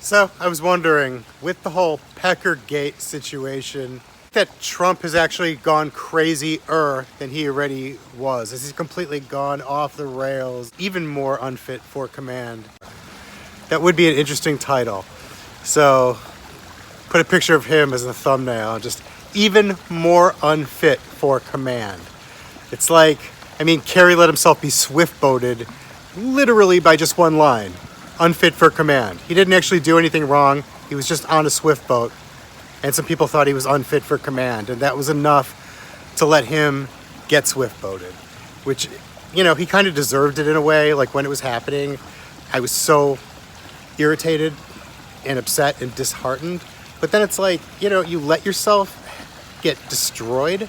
So I was wondering, with the whole Peckergate situation, that Trump has actually gone crazier than he already was. He's completely gone off the rails, even more unfit for command. That would be an interesting title. So put a picture of him as the thumbnail, just even more unfit for command. It's like, Kerry let himself be swift-boated literally by just one line. Unfit for command. He didn't actually do anything wrong. He was just on a swift boat. And some people thought he was unfit for command. And that was enough to let him get swift-boated. Which, he kind of deserved it in a way. Like when it was happening, I was so irritated and upset and disheartened. But then it's like, you let yourself get destroyed,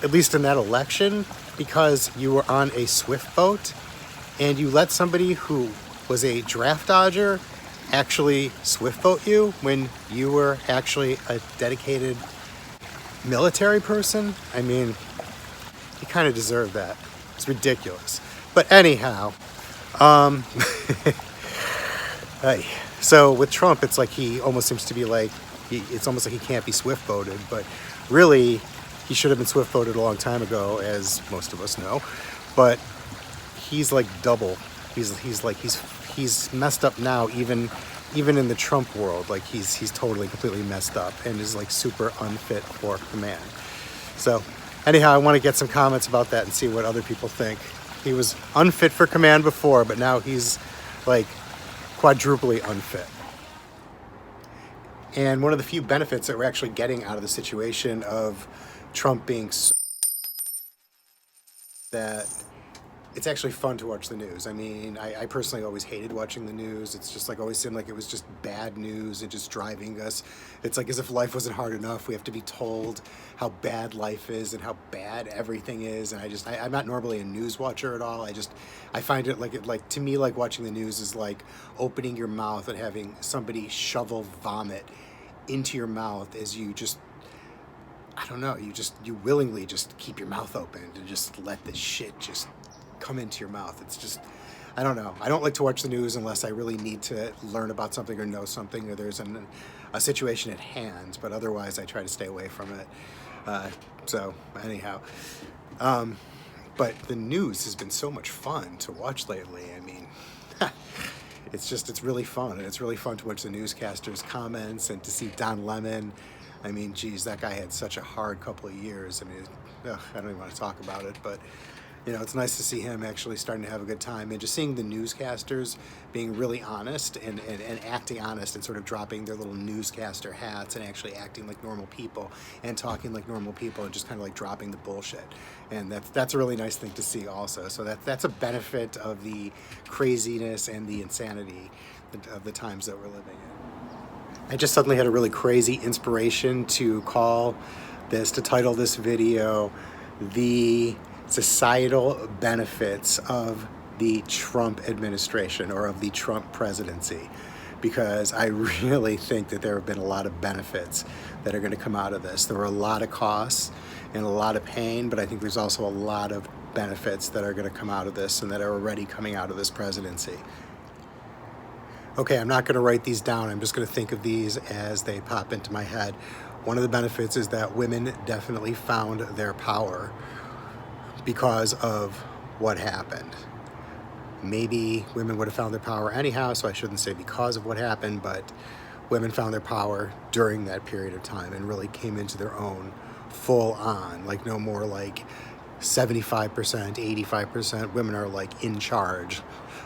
at least in that election, because you were on a swift boat. And you let somebody who was a draft dodger actually swift boat you when you were actually a dedicated military person. You kind of deserve that. It's ridiculous. But anyhow, so with Trump, it's like he almost seems to be like, it's almost like he can't be swift boated, but really he should have been swift boated a long time ago, as most of us know. But he's like double. He's messed up now, even in the Trump world. Like he's totally completely messed up and is like super unfit for command. So anyhow, I want to get some comments about that and see what other people think. He was unfit for command before, but now he's like quadruply unfit. And one of the few benefits that we're actually getting out of the situation of Trump being that it's actually fun to watch the news. I personally always hated watching the news. It's just like always seemed like it was just bad news and just driving us. It's like as if life wasn't hard enough. We have to be told how bad life is and how bad everything is. And I'm not normally a news watcher at all. I find it like to me, like watching the news is like opening your mouth and having somebody shovel vomit into your mouth as you just, you willingly just keep your mouth open and just let the shit just come into your mouth. It's just, I don't know. I don't like to watch the news unless I really need to learn about something or know something or there's a situation at hand, but otherwise I try to stay away from it. So anyhow, but the news has been so much fun to watch lately. It's really fun, and it's really fun to watch the newscasters' comments and to see Don Lemon. Geez, that guy had such a hard couple of years. I don't even want to talk about it, but it's nice to see him actually starting to have a good time, and just seeing the newscasters being really honest and acting honest and sort of dropping their little newscaster hats and actually acting like normal people and talking like normal people and just kind of like dropping the bullshit. And that's a really nice thing to see also. So that's a benefit of the craziness and the insanity of the times that we're living in. I just suddenly had a really crazy inspiration to title this video, The Societal Benefits of the Trump administration or of the Trump presidency, because I really think that there have been a lot of benefits that are going to come out of this. There were a lot of costs and a lot of pain, but I think there's also a lot of benefits that are going to come out of this and that are already coming out of this presidency. Okay, I'm not going to write these down. I'm just going to think of these as they pop into my head. One of the benefits is that women definitely found their power because of what happened. Maybe women would have found their power anyhow, so I shouldn't say because of what happened, but women found their power during that period of time and really came into their own full on. Like no more like 75%, 85%. Women are like in charge,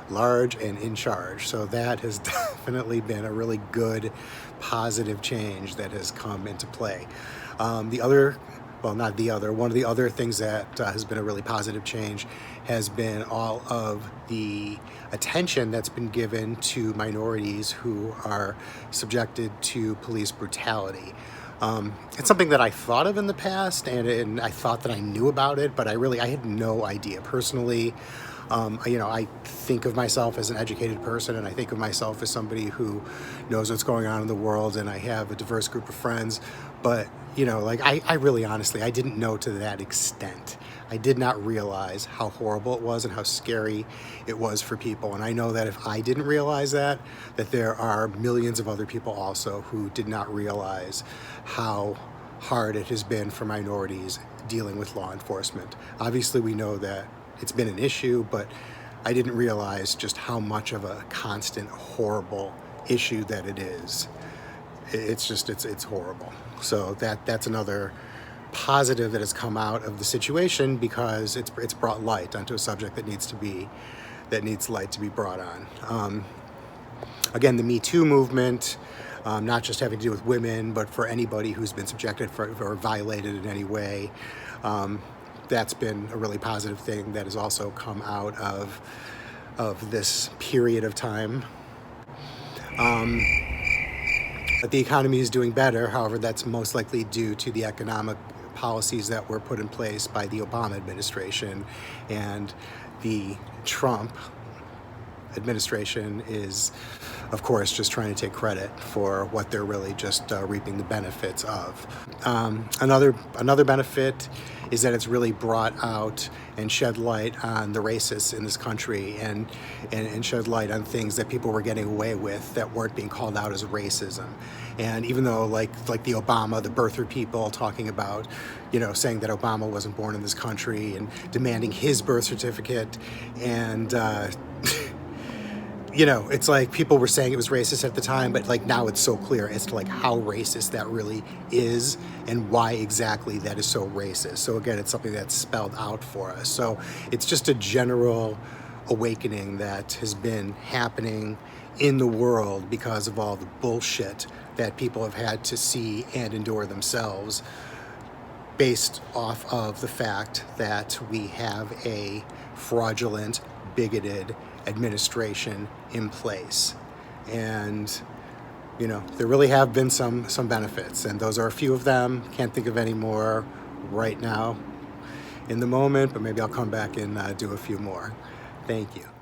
large and in charge. So that has definitely been a really good, positive change that has come into play. One of the other things that has been a really positive change has been all of the attention that's been given to minorities who are subjected to police brutality. It's something that I thought of in the past, and I thought that I knew about it, but I had no idea personally. I think of myself as an educated person, and I think of myself as somebody who knows what's going on in the world, and I have a diverse group of friends, but I really honestly, I didn't know to that extent. I did not realize how horrible it was and how scary it was for people. And I know that if I didn't realize that there are millions of other people also who did not realize how hard it has been for minorities dealing with law enforcement. Obviously, we know that it's been an issue, but I didn't realize just how much of a constant, horrible issue that it is. It's horrible. So that's another positive that has come out of the situation, because it's brought light onto a subject that needs light to be brought on. Again, the Me Too movement, not just having to do with women, but for anybody who's been subjected or violated in any way, that's been a really positive thing that has also come out of this period of time. But the economy is doing better. However, that's most likely due to the economic policies that were put in place by the Obama administration, and the Trump administration is, of course, just trying to take credit for what they're really just reaping the benefits of. Another benefit is that it's really brought out and shed light on the racists in this country, and shed light on things that people were getting away with that weren't being called out as racism. And even though like the birther people talking about, saying that Obama wasn't born in this country and demanding his birth certificate, and it's like people were saying it was racist at the time, but like now it's so clear as to like how racist that really is and why exactly that is so racist. So again, it's something that's spelled out for us. So it's just a general awakening that has been happening in the world because of all the bullshit that people have had to see and endure themselves, based off of the fact that we have a fraudulent, bigoted administration in place. And there really have been some benefits, and those are a few of them. Can't think of any more right now in the moment, but maybe I'll come back and do a few more. Thank you.